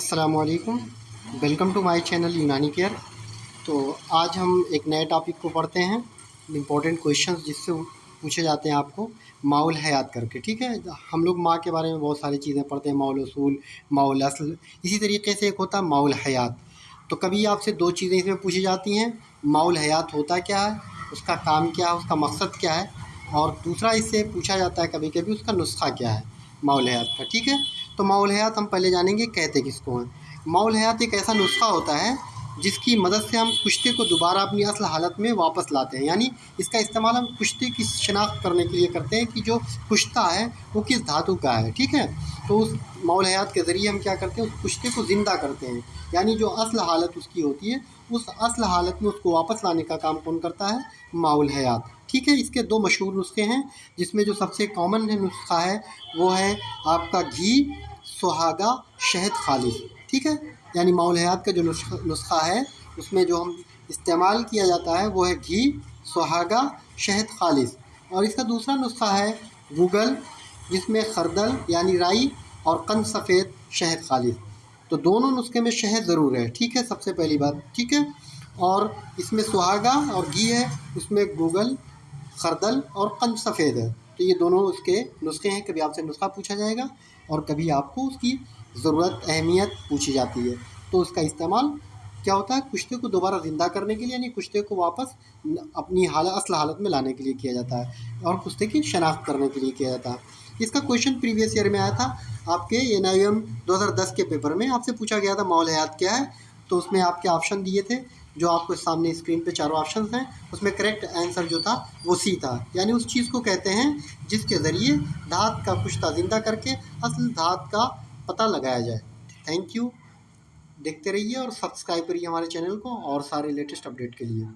अस्सलाम वालेकुम, welcome to my channel यूनानी केयर। तो आज हम एक नए टॉपिक को पढ़ते हैं, इम्पोर्टेंट क्वेश्चंस जिससे पूछे जाते हैं आपको माउल हयात करके। ठीक है, हम लोग माँ के बारे में बहुत सारी चीज़ें पढ़ते हैं, माउल उसूल, माउल असल। इसी तरीके से एक होता है माउल हयात। तो कभी आपसे दो चीज़ें इसमें पूछी जाती हैं, माउल हयात होता क्या है, उसका काम क्या है, उसका मकसद क्या है, और दूसरा इससे पूछा जाता है कभी कभी उसका नुस्खा क्या है माउल हयात का। ठीक है, तो माउल हयात हम पहले जानेंगे कहते किसको हैं। माउल हयात एक ऐसा नुस्खा होता है जिसकी मदद से हम कुश्ते को दोबारा अपनी असल हालत में वापस लाते हैं। यानी इसका इस्तेमाल हम कुश्ते की शनाख्त करने के लिए करते हैं कि जो कुश्ता है वो किस धातु का है। ठीक है, तो उस माउल हयात के ज़रिए हम क्या करते हैं, उस कुश्ते को ज़िंदा करते हैं। यानी जो असल हालत उसकी होती है, उस असल हालत में उसको वापस लाने का काम कौन करता है, माउल हयात। ठीक है, इसके दो मशहूर नुस्खे हैं, जिसमें जो सबसे कॉमन नुस्खा है वो है आपका घी, सुहागा, शहद खालिस। ठीक है, यानी माउल हयात का जो नुस्खा है उसमें जो हम इस्तेमाल किया जाता है वो है घी, सुहागा, शहद खालिस। और इसका दूसरा नुस्खा है गूगल, जिसमें खरदल यानी राई और कंद सफ़ेद शहद खालिस। तो दोनों नुस्खे में शहद ज़रूर है। ठीक है, सबसे पहली बात। ठीक है, और इसमें सुहागा और घी है, उसमें गूगल, खरदल और कंद सफ़ेद है। तो ये दोनों उसके नुस्खे हैं। कभी आपसे नुस्खा पूछा जाएगा और कभी आपको उसकी ज़रूरत, अहमियत पूछी जाती है। तो उसका इस्तेमाल क्या होता है, कुश्ते को दोबारा ज़िंदा करने के लिए, यानी कुश्ते को वापस अपनी असल हालत में लाने के लिए किया जाता है, और कुश्ते की शनाख्त करने के लिए किया जाता है। इसका क्वेश्चन प्रीवियस ईयर में आया था आपके NIM 2010 के पेपर में। आपसे पूछा गया था माउल हयात क्या है। तो उसमें आपके ऑप्शन दिए थे, जो आपको सामने स्क्रीन पे चारों ऑप्शन हैं। उसमें करेक्ट आंसर जो था वो सी था। यानी उस चीज़ को कहते हैं जिसके ज़रिए धात का कुश्ता ज़िंदा करके असल धात का पता लगाया जाए। थैंक यू, देखते रहिए और सब्सक्राइब करिए हमारे चैनल को और सारे लेटेस्ट अपडेट के लिए।